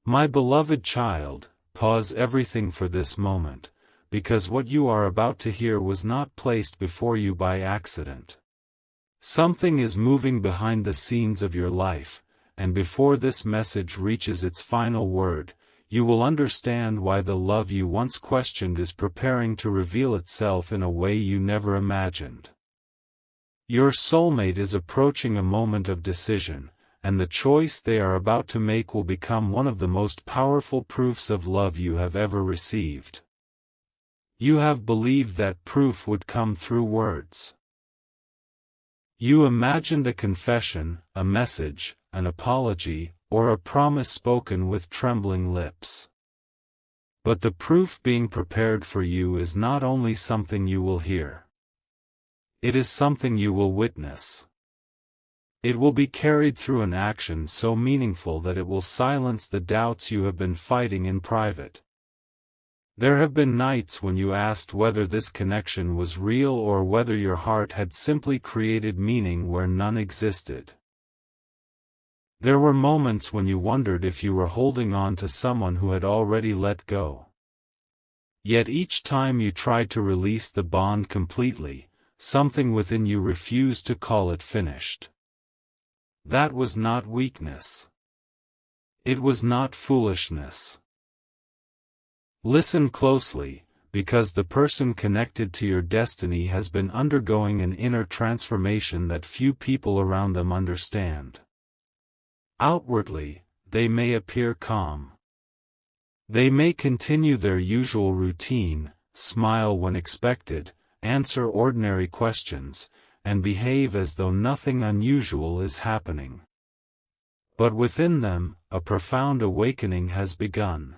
My beloved child, pause everything for this moment, because what you are about to hear was not placed before you by accident. Something is moving behind the scenes of your life, and before this message reaches its final word, you will understand why the love you once questioned is preparing to reveal itself in a way you never imagined. Your soulmate is approaching a moment of decision, and the choice they are about to make will become one of the most powerful proofs of love you have ever received. You have believed that proof would come through words. You imagined a confession, a message, an apology, or a promise spoken with trembling lips. But the proof being prepared for you is not only something you will hear. It is something you will witness. It will be carried through an action so meaningful that it will silence the doubts you have been fighting in private. There have been nights when you asked whether this connection was real or whether your heart had simply created meaning where none existed. There were moments when you wondered if you were holding on to someone who had already let go. Yet each time you tried to release the bond completely, something within you refused to call it finished. That was not weakness. It was not foolishness. Listen closely, because the person connected to your destiny has been undergoing an inner transformation that few people around them understand. Outwardly, they may appear calm. They may continue their usual routine, smile when expected, answer ordinary questions, and behave as though nothing unusual is happening. But within them, a profound awakening has begun.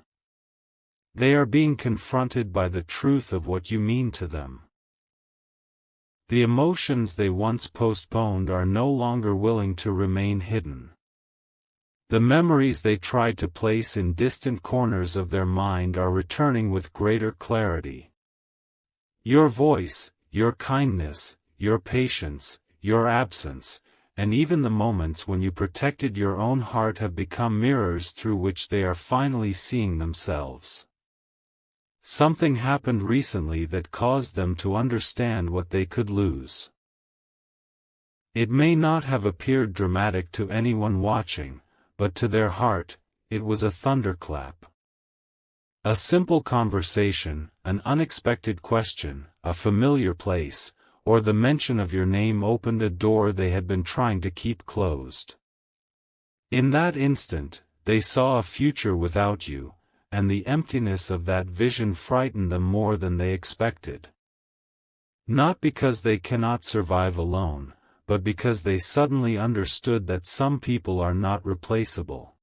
They are being confronted by the truth of what you mean to them. The emotions they once postponed are no longer willing to remain hidden. The memories they tried to place in distant corners of their mind are returning with greater clarity. Your voice, your kindness, your patience, your absence, and even the moments when you protected your own heart have become mirrors through which they are finally seeing themselves. Something happened recently that caused them to understand what they could lose. It may not have appeared dramatic to anyone watching, but to their heart, it was a thunderclap. A simple conversation, an unexpected question, a familiar place, or the mention of your name opened a door they had been trying to keep closed. In that instant, they saw a future without you, and the emptiness of that vision frightened them more than they expected. Not because they cannot survive alone, but because they suddenly understood that some people are not replaceable.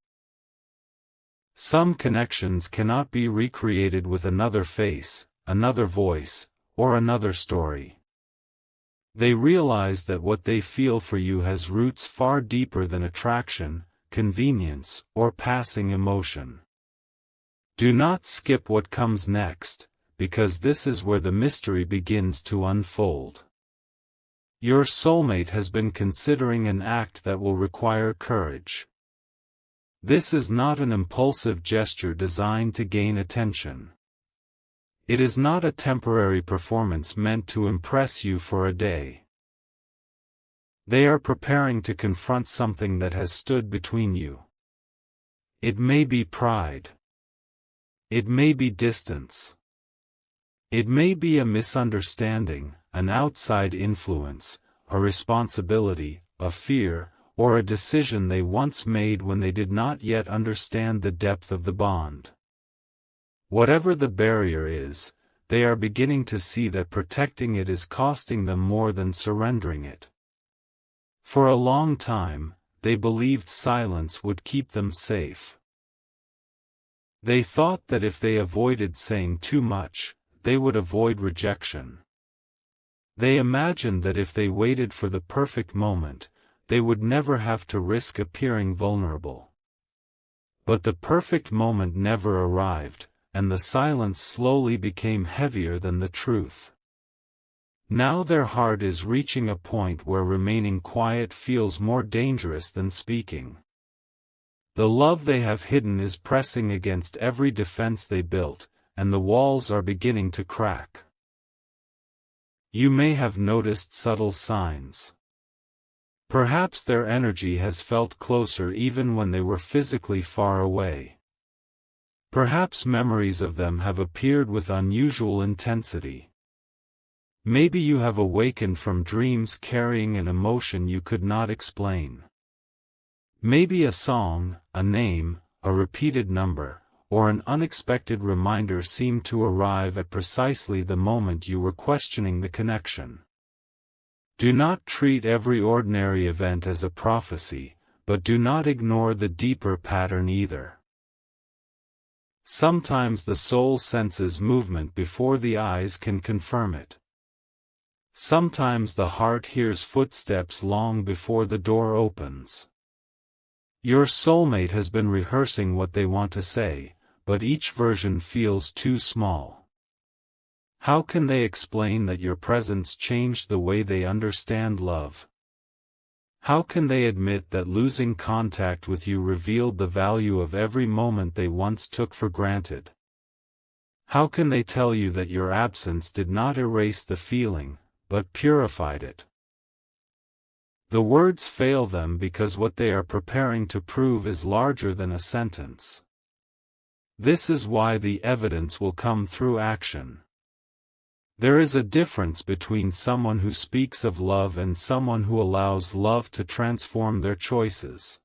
Some connections cannot be recreated with another face, another voice, or another story. They realize that what they feel for you has roots far deeper than attraction, convenience, or passing emotion. Do not skip what comes next, because this is where the mystery begins to unfold. Your soulmate has been considering an act that will require courage. This is not an impulsive gesture designed to gain attention. It is not a temporary performance meant to impress you for a day. They are preparing to confront something that has stood between you. It may be pride. It may be distance. It may be a misunderstanding, an outside influence, a responsibility, a fear, or a decision they once made when they did not yet understand the depth of the bond. Whatever the barrier is, they are beginning to see that protecting it is costing them more than surrendering it. For a long time, they believed silence would keep them safe. They thought that if they avoided saying too much, they would avoid rejection. They imagined that if they waited for the perfect moment, they would never have to risk appearing vulnerable. But the perfect moment never arrived, and the silence slowly became heavier than the truth. Now their heart is reaching a point where remaining quiet feels more dangerous than speaking. The love they have hidden is pressing against every defense they built, and the walls are beginning to crack. You may have noticed subtle signs. Perhaps their energy has felt closer even when they were physically far away. Perhaps memories of them have appeared with unusual intensity. Maybe you have awakened from dreams carrying an emotion you could not explain. Maybe a song, a name, a repeated number, or an unexpected reminder seemed to arrive at precisely the moment you were questioning the connection. Do not treat every ordinary event as a prophecy, but do not ignore the deeper pattern either. Sometimes the soul senses movement before the eyes can confirm it. Sometimes the heart hears footsteps long before the door opens. Your soulmate has been rehearsing what they want to say, but each version feels too small. How can they explain that your presence changed the way they understand love? How can they admit that losing contact with you revealed the value of every moment they once took for granted? How can they tell you that your absence did not erase the feeling, but purified it? The words fail them because what they are preparing to prove is larger than a sentence. This is why the evidence will come through action. There is a difference between someone who speaks of love and someone who allows love to transform their choices.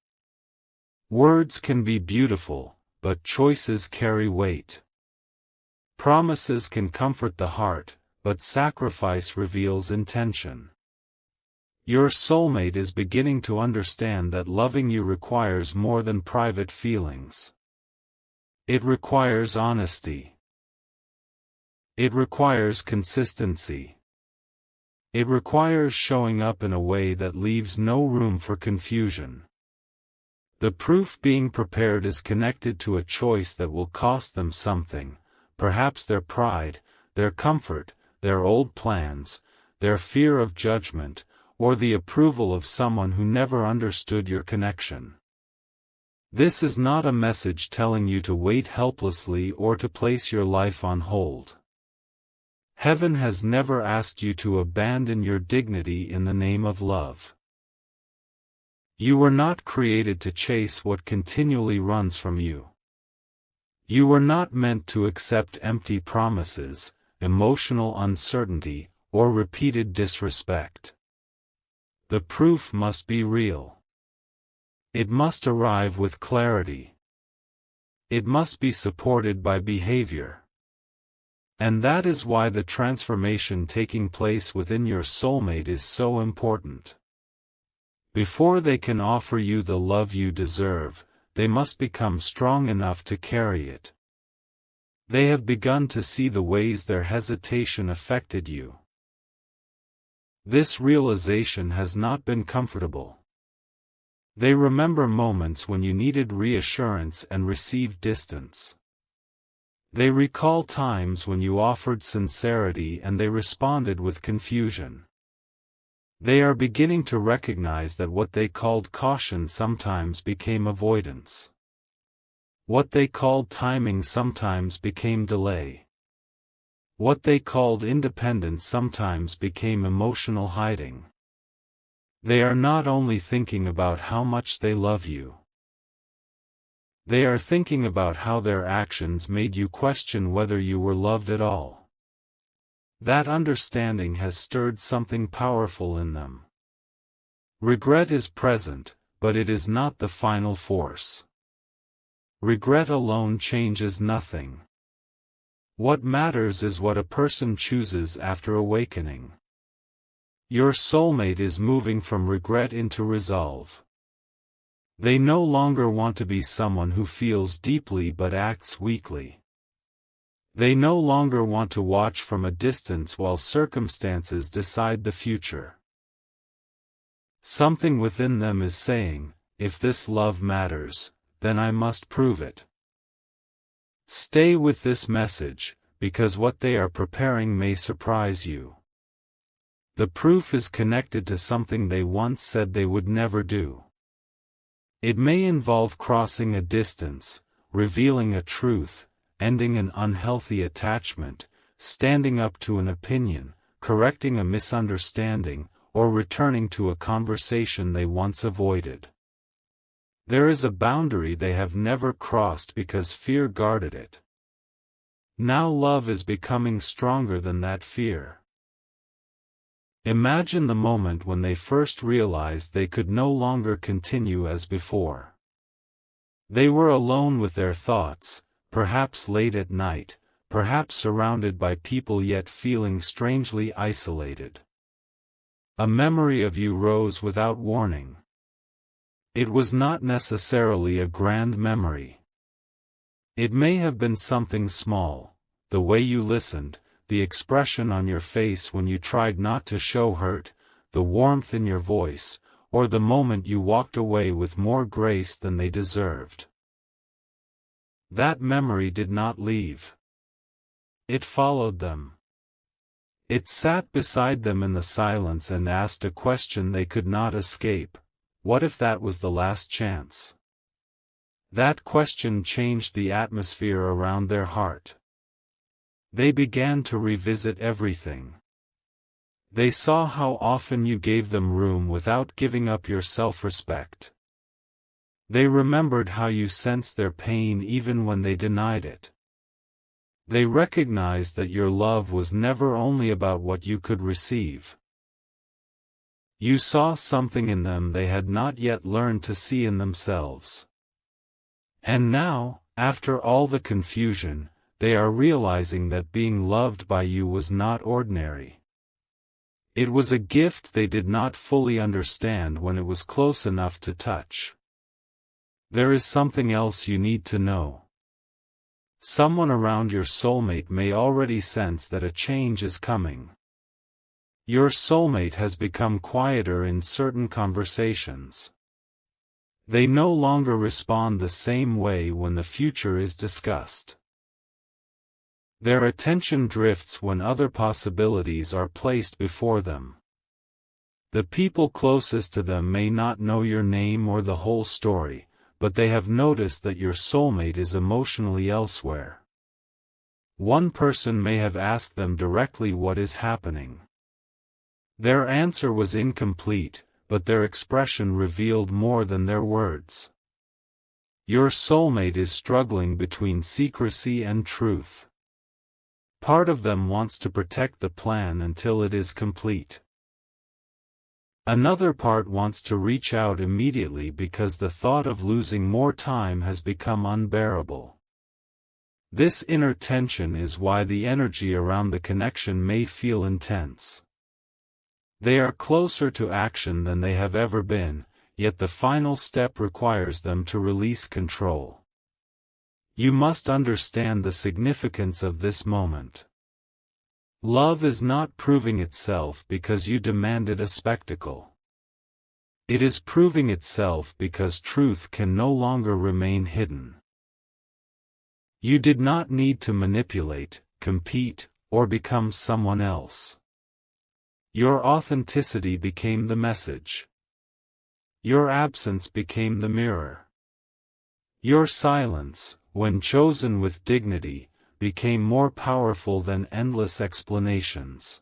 Words can be beautiful, but choices carry weight. Promises can comfort the heart, but sacrifice reveals intention. Your soulmate is beginning to understand that loving you requires more than private feelings. It requires honesty. It requires consistency. It requires showing up in a way that leaves no room for confusion. The proof being prepared is connected to a choice that will cost them something, perhaps their pride, their comfort, their old plans, their fear of judgment, or the approval of someone who never understood your connection. This is not a message telling you to wait helplessly or to place your life on hold. Heaven has never asked you to abandon your dignity in the name of love. You were not created to chase what continually runs from you. You were not meant to accept empty promises, emotional uncertainty, or repeated disrespect. The proof must be real. It must arrive with clarity. It must be supported by behavior. And that is why the transformation taking place within your soulmate is so important. Before they can offer you the love you deserve, they must become strong enough to carry it. They have begun to see the ways their hesitation affected you. This realization has not been comfortable. They remember moments when you needed reassurance and received distance. They recall times when you offered sincerity and they responded with confusion. They are beginning to recognize that what they called caution sometimes became avoidance. What they called timing sometimes became delay. What they called independence sometimes became emotional hiding. They are not only thinking about how much they love you. They are thinking about how their actions made you question whether you were loved at all. That understanding has stirred something powerful in them. Regret is present, but it is not the final force. Regret alone changes nothing. What matters is what a person chooses after awakening. Your soulmate is moving from regret into resolve. They no longer want to be someone who feels deeply but acts weakly. They no longer want to watch from a distance while circumstances decide the future. Something within them is saying, if this love matters, then I must prove it. Stay with this message, because what they are preparing may surprise you. The proof is connected to something they once said they would never do. It may involve crossing a distance, revealing a truth, ending an unhealthy attachment, standing up to an opinion, correcting a misunderstanding, or returning to a conversation they once avoided. There is a boundary they have never crossed because fear guarded it. Now love is becoming stronger than that fear. Imagine the moment when they first realized they could no longer continue as before. They were alone with their thoughts, perhaps late at night, perhaps surrounded by people yet feeling strangely isolated. A memory of you rose without warning. It was not necessarily a grand memory. It may have been something small, the way you listened, the expression on your face when you tried not to show hurt, the warmth in your voice, or the moment you walked away with more grace than they deserved. That memory did not leave. It followed them. It sat beside them in the silence and asked a question they could not escape: what if that was the last chance? That question changed the atmosphere around their heart. They began to revisit everything. They saw how often you gave them room without giving up your self-respect. They remembered how you sensed their pain even when they denied it. They recognized that your love was never only about what you could receive. You saw something in them they had not yet learned to see in themselves. And now, after all the confusion, they are realizing that being loved by you was not ordinary. It was a gift they did not fully understand when it was close enough to touch. There is something else you need to know. Someone around your soulmate may already sense that a change is coming. Your soulmate has become quieter in certain conversations. They no longer respond the same way when the future is discussed. Their attention drifts when other possibilities are placed before them. The people closest to them may not know your name or the whole story, but they have noticed that your soulmate is emotionally elsewhere. One person may have asked them directly what is happening. Their answer was incomplete, but their expression revealed more than their words. Your soulmate is struggling between secrecy and truth. Part of them wants to protect the plan until it is complete. Another part wants to reach out immediately because the thought of losing more time has become unbearable. This inner tension is why the energy around the connection may feel intense. They are closer to action than they have ever been, yet the final step requires them to release control. You must understand the significance of this moment. Love is not proving itself because you demanded a spectacle. It is proving itself because truth can no longer remain hidden. You did not need to manipulate, compete, or become someone else. Your authenticity became the message. Your absence became the mirror. Your silence, when chosen with dignity, became more powerful than endless explanations.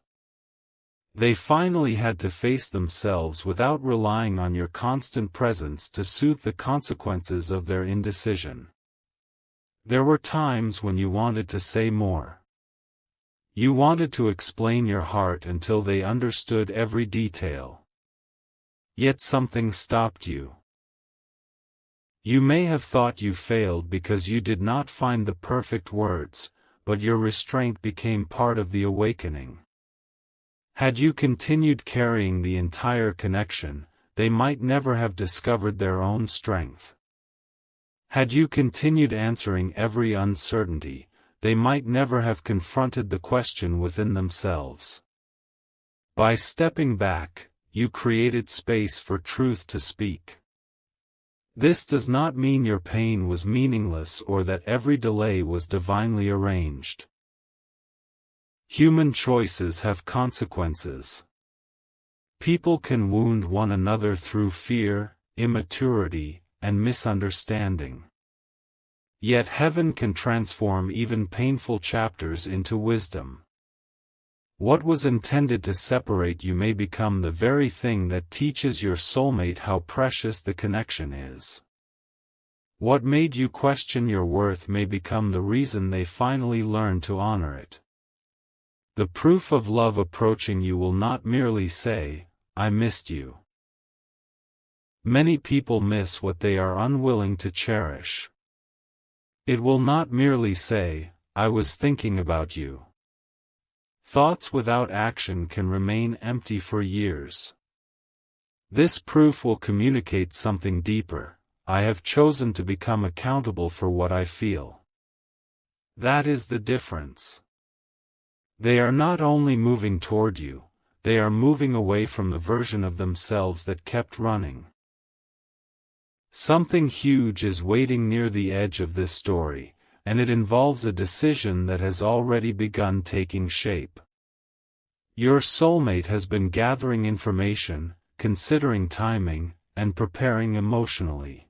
They finally had to face themselves without relying on your constant presence to soothe the consequences of their indecision. There were times when you wanted to say more. You wanted to explain your heart until they understood every detail. Yet something stopped you. You may have thought you failed because you did not find the perfect words, but your restraint became part of the awakening. Had you continued carrying the entire connection, they might never have discovered their own strength. Had you continued answering every uncertainty, they might never have confronted the question within themselves. By stepping back, you created space for truth to speak. This does not mean your pain was meaningless or that every delay was divinely arranged. Human choices have consequences. People can wound one another through fear, immaturity, and misunderstanding. Yet heaven can transform even painful chapters into wisdom. What was intended to separate you may become the very thing that teaches your soulmate how precious the connection is. What made you question your worth may become the reason they finally learn to honor it. The proof of love approaching you will not merely say, "I missed you." Many people miss what they are unwilling to cherish. It will not merely say, "I was thinking about you." Thoughts without action can remain empty for years. This proof will communicate something deeper. I have chosen to become accountable for what I feel. That is the difference. They are not only moving toward you, they are moving away from the version of themselves that kept running. Something huge is waiting near the edge of this story, and it involves a decision that has already begun taking shape. Your soulmate has been gathering information, considering timing, and preparing emotionally.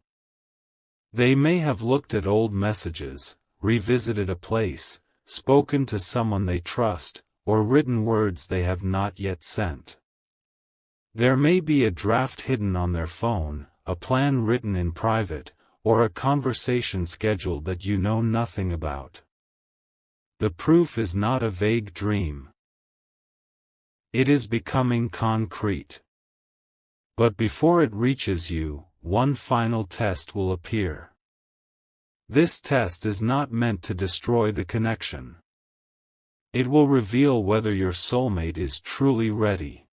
They may have looked at old messages, revisited a place, spoken to someone they trust, or written words they have not yet sent. There may be a draft hidden on their phone, a plan written in private, or a conversation scheduled that you know nothing about. The proof is not a vague dream. It is becoming concrete. But before it reaches you, one final test will appear. This test is not meant to destroy the connection. It will reveal whether your soulmate is truly ready.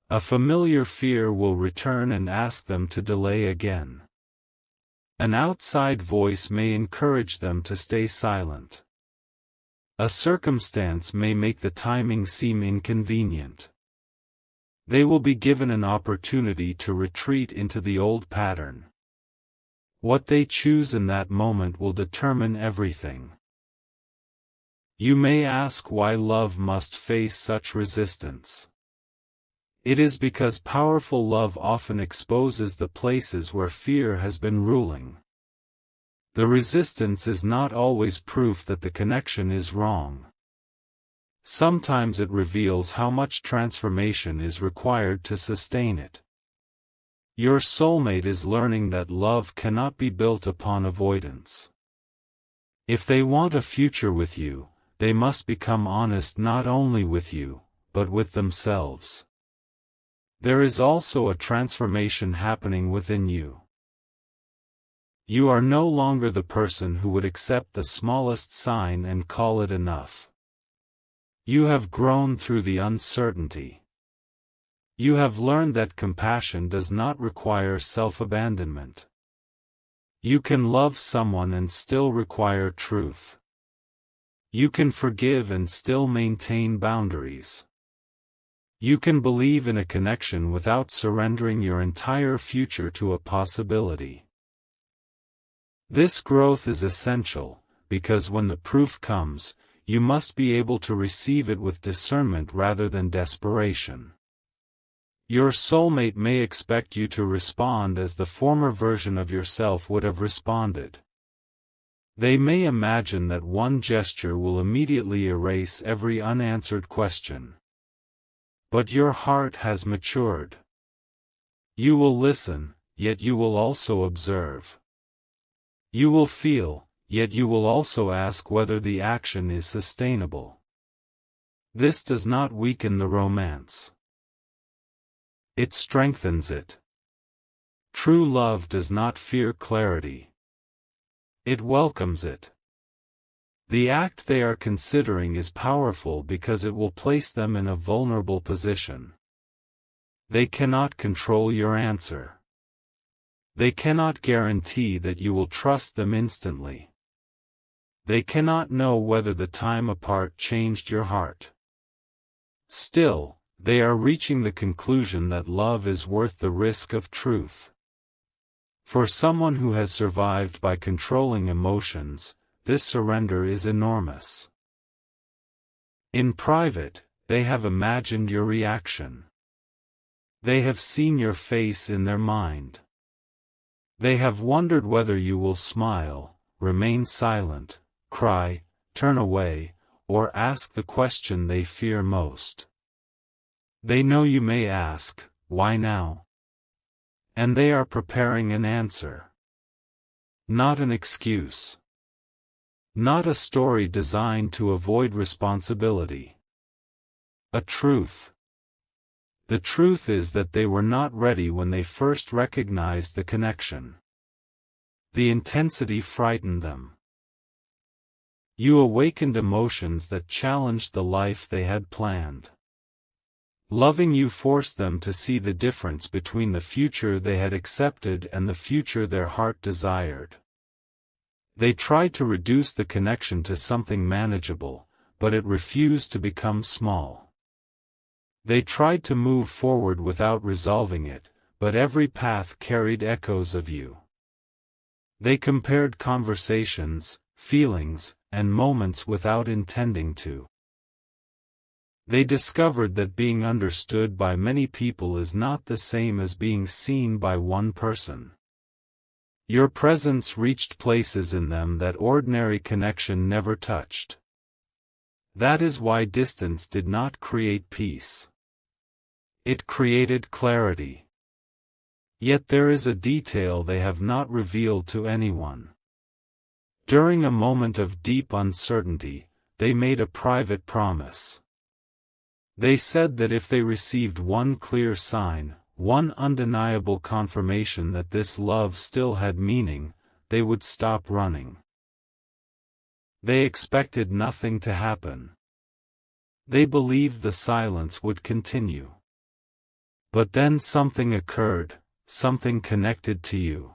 A familiar fear will return and ask them to delay again. An outside voice may encourage them to stay silent. A circumstance may make the timing seem inconvenient. They will be given an opportunity to retreat into the old pattern. What they choose in that moment will determine everything. You may ask why love must face such resistance. It is because powerful love often exposes the places where fear has been ruling. The resistance is not always proof that the connection is wrong. Sometimes it reveals how much transformation is required to sustain it. Your soulmate is learning that love cannot be built upon avoidance. If they want a future with you, they must become honest not only with you, but with themselves. There is also a transformation happening within you. You are no longer the person who would accept the smallest sign and call it enough. You have grown through the uncertainty. You have learned that compassion does not require self-abandonment. You can love someone and still require truth. You can forgive and still maintain boundaries. You can believe in a connection without surrendering your entire future to a possibility. This growth is essential, because when the proof comes, you must be able to receive it with discernment rather than desperation. Your soulmate may expect you to respond as the former version of yourself would have responded. They may imagine that one gesture will immediately erase every unanswered question. But your heart has matured. You will listen, yet you will also observe. You will feel, yet you will also ask whether the action is sustainable. This does not weaken the romance. It strengthens it. True love does not fear clarity. It welcomes it. The act they are considering is powerful because it will place them in a vulnerable position. They cannot control your answer. They cannot guarantee that you will trust them instantly. They cannot know whether the time apart changed your heart. Still, they are reaching the conclusion that love is worth the risk of truth. For someone who has survived by controlling emotions, this surrender is enormous. In private, they have imagined your reaction. They have seen your face in their mind. They have wondered whether you will smile, remain silent, cry, turn away, or ask the question they fear most. They know you may ask, "Why now?" And they are preparing an answer. Not an excuse. Not a story designed to avoid responsibility. A truth. The truth is that they were not ready when they first recognized the connection. The intensity frightened them. You awakened emotions that challenged the life they had planned. Loving you forced them to see the difference between the future they had accepted and the future their heart desired. They tried to reduce the connection to something manageable, but it refused to become small. They tried to move forward without resolving it, but every path carried echoes of you. They compared conversations, feelings, and moments without intending to. They discovered that being understood by many people is not the same as being seen by one person. Your presence reached places in them that ordinary connection never touched. That is why distance did not create peace. It created clarity. Yet there is a detail they have not revealed to anyone. During a moment of deep uncertainty, they made a private promise. They said that if they received one clear sign, one undeniable confirmation that this love still had meaning, they would stop running. They expected nothing to happen. They believed the silence would continue. But then something occurred, something connected to you.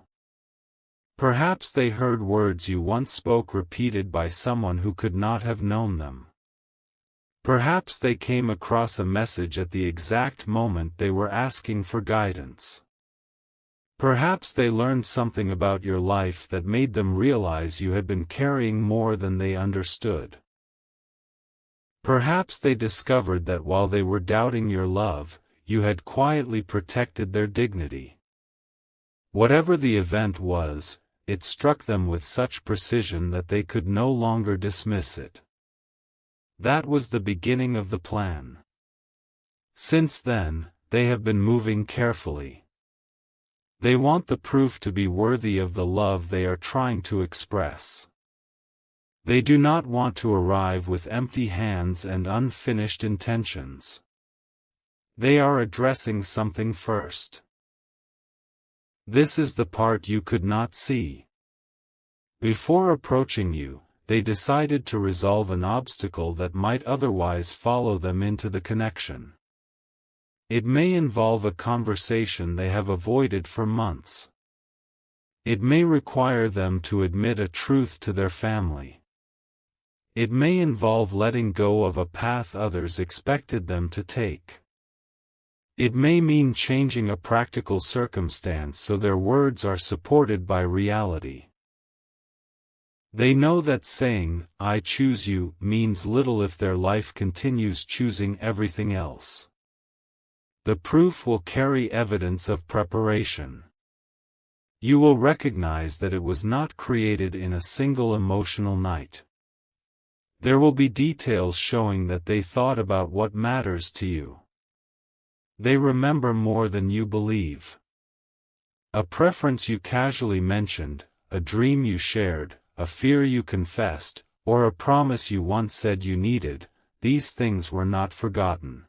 Perhaps they heard words you once spoke repeated by someone who could not have known them. Perhaps they came across a message at the exact moment they were asking for guidance. Perhaps they learned something about your life that made them realize you had been carrying more than they understood. Perhaps they discovered that while they were doubting your love, you had quietly protected their dignity. Whatever the event was, it struck them with such precision that they could no longer dismiss it. That was the beginning of the plan. Since then, they have been moving carefully. They want the proof to be worthy of the love they are trying to express. They do not want to arrive with empty hands and unfinished intentions. They are addressing something first. This is the part you could not see. Before approaching you, they decided to resolve an obstacle that might otherwise follow them into the connection. It may involve a conversation they have avoided for months. It may require them to admit a truth to their family. It may involve letting go of a path others expected them to take. It may mean changing a practical circumstance so their words are supported by reality. They know that saying, "I choose you," means little if their life continues choosing everything else. The proof will carry evidence of preparation. You will recognize that it was not created in a single emotional night. There will be details showing that they thought about what matters to you. They remember more than you believe. A preference you casually mentioned, a dream you shared, a fear you confessed, or a promise you once said you needed, these things were not forgotten.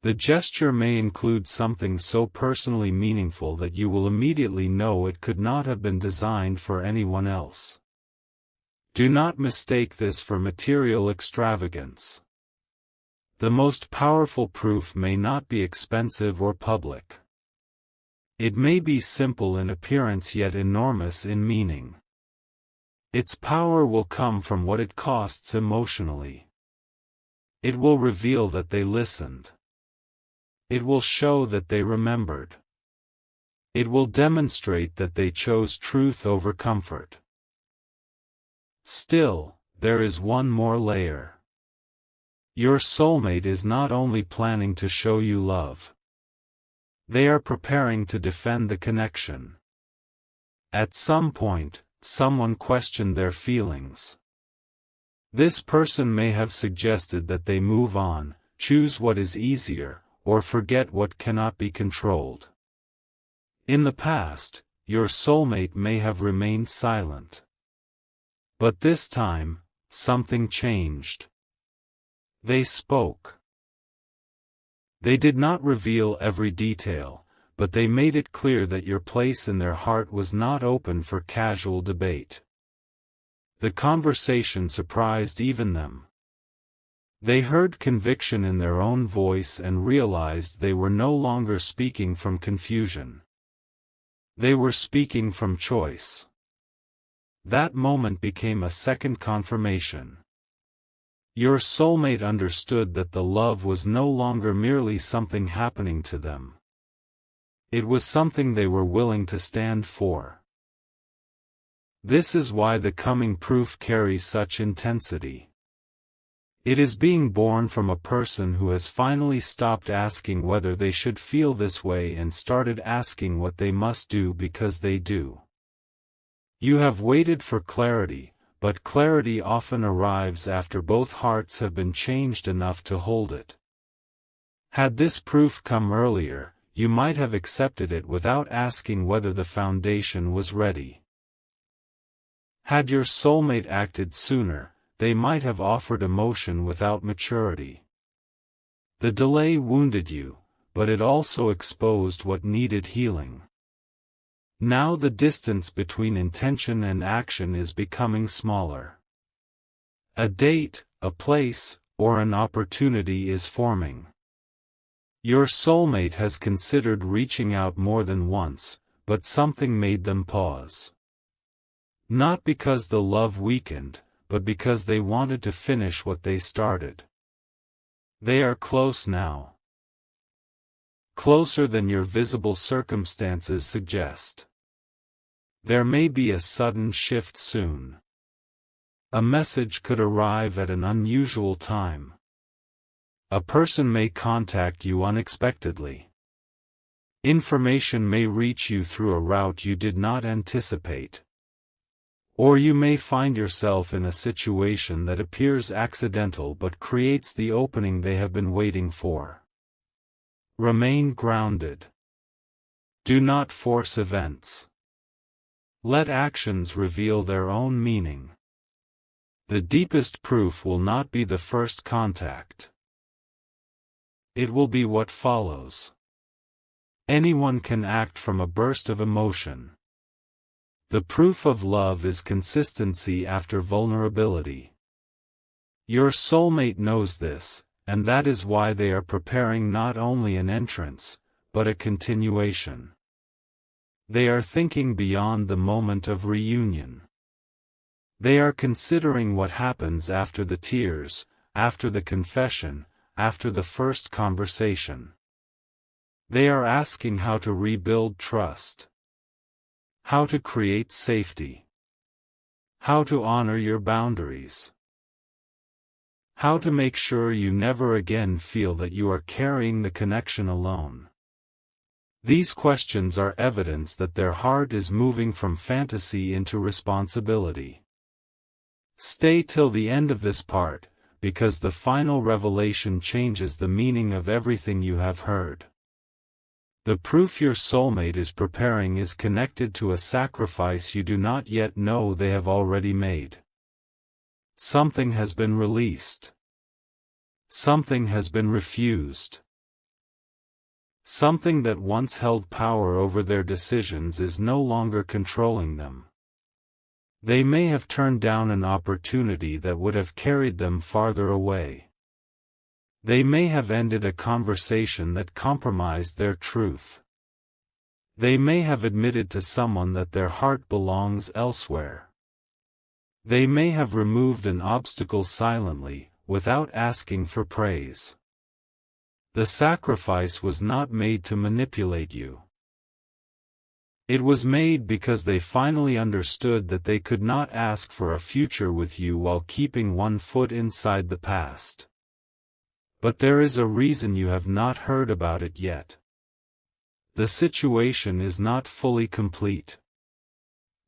The gesture may include something so personally meaningful that you will immediately know it could not have been designed for anyone else. Do not mistake this for material extravagance. The most powerful proof may not be expensive or public. It may be simple in appearance yet enormous in meaning. Its power will come from what it costs emotionally. It will reveal that they listened. It will show that they remembered. It will demonstrate that they chose truth over comfort. Still, there is one more layer. Your soulmate is not only planning to show you love. They are preparing to defend the connection. At some point, someone questioned their feelings. This person may have suggested that they move on, choose what is easier, or forget what cannot be controlled. In the past, your soulmate may have remained silent. But this time, something changed. They spoke. They did not reveal every detail, but they made it clear that your place in their heart was not open for casual debate. The conversation surprised even them. They heard conviction in their own voice and realized they were no longer speaking from confusion. They were speaking from choice. That moment became a second confirmation. Your soulmate understood that the love was no longer merely something happening to them. It was something they were willing to stand for. This is why the coming proof carries such intensity. It is being born from a person who has finally stopped asking whether they should feel this way and started asking what they must do because they do. You have waited for clarity, but clarity often arrives after both hearts have been changed enough to hold it. Had this proof come earlier, you might have accepted it without asking whether the foundation was ready. Had your soulmate acted sooner, they might have offered emotion without maturity. The delay wounded you, but it also exposed what needed healing. Now the distance between intention and action is becoming smaller. A date, a place, or an opportunity is forming. Your soulmate has considered reaching out more than once, but something made them pause. Not because the love weakened, but because they wanted to finish what they started. They are close now. Closer than your visible circumstances suggest. There may be a sudden shift soon. A message could arrive at an unusual time. A person may contact you unexpectedly. Information may reach you through a route you did not anticipate. Or you may find yourself in a situation that appears accidental but creates the opening they have been waiting for. Remain grounded. Do not force events. Let actions reveal their own meaning. The deepest proof will not be the first contact. It will be what follows. Anyone can act from a burst of emotion. The proof of love is consistency after vulnerability. Your soulmate knows this, and that is why they are preparing not only an entrance, but a continuation. They are thinking beyond the moment of reunion. They are considering what happens after the tears, after the confession, after the first conversation. They are asking how to rebuild trust. How to create safety. How to honor your boundaries. How to make sure you never again feel that you are carrying the connection alone. These questions are evidence that their heart is moving from fantasy into responsibility. Stay till the end of this part, because the final revelation changes the meaning of everything you have heard. The proof your soulmate is preparing is connected to a sacrifice you do not yet know they have already made. Something has been released. Something has been refused. Something that once held power over their decisions is no longer controlling them. They may have turned down an opportunity that would have carried them farther away. They may have ended a conversation that compromised their truth. They may have admitted to someone that their heart belongs elsewhere. They may have removed an obstacle silently, without asking for praise. The sacrifice was not made to manipulate you. It was made because they finally understood that they could not ask for a future with you while keeping one foot inside the past. But there is a reason you have not heard about it yet. The situation is not fully complete.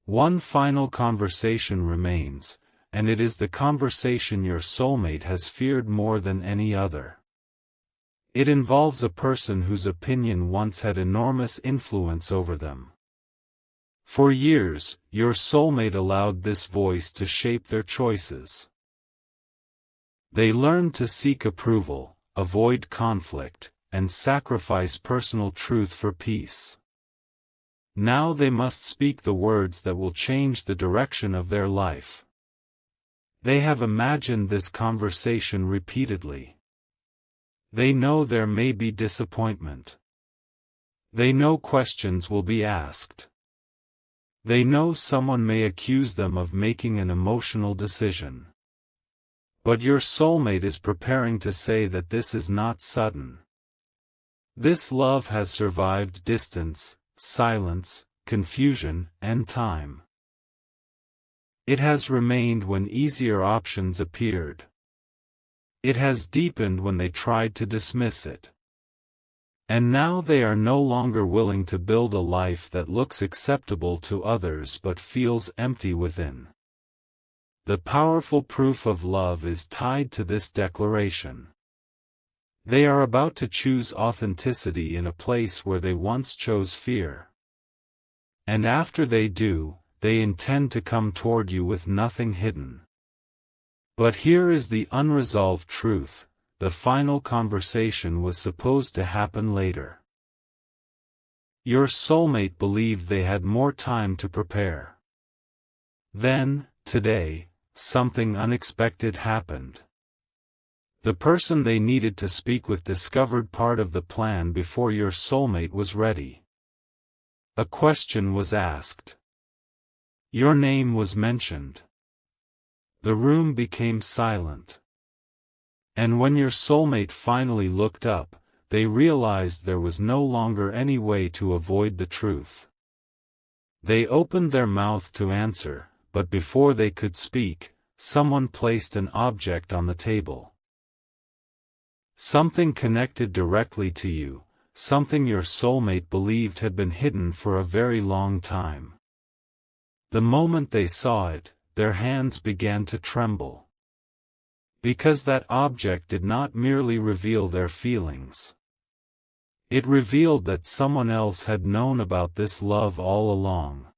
One final conversation remains, and it is the conversation your soulmate has feared more than any other. It involves a person whose opinion once had enormous influence over them. For years, your soulmate allowed this voice to shape their choices. They learned to seek approval, avoid conflict, and sacrifice personal truth for peace. Now they must speak the words that will change the direction of their life. They have imagined this conversation repeatedly. They know there may be disappointment. They know questions will be asked. They know someone may accuse them of making an emotional decision. But your soulmate is preparing to say that this is not sudden. This love has survived distance, silence, confusion, and time. It has remained when easier options appeared. It has deepened when they tried to dismiss it. And now they are no longer willing to build a life that looks acceptable to others but feels empty within. The powerful proof of love is tied to this declaration. They are about to choose authenticity in a place where they once chose fear. And after they do, they intend to come toward you with nothing hidden. But here is the unresolved truth: the final conversation was supposed to happen later. Your soulmate believed they had more time to prepare. Then, today, something unexpected happened. The person they needed to speak with discovered part of the plan before your soulmate was ready. A question was asked. Your name was mentioned. The room became silent. And when your soulmate finally looked up, they realized there was no longer any way to avoid the truth. They opened their mouth to answer, but before they could speak, someone placed an object on the table. Something connected directly to you, something your soulmate believed had been hidden for a very long time. The moment they saw it, their hands began to tremble. Because that object did not merely reveal their feelings. It revealed that someone else had known about this love all along.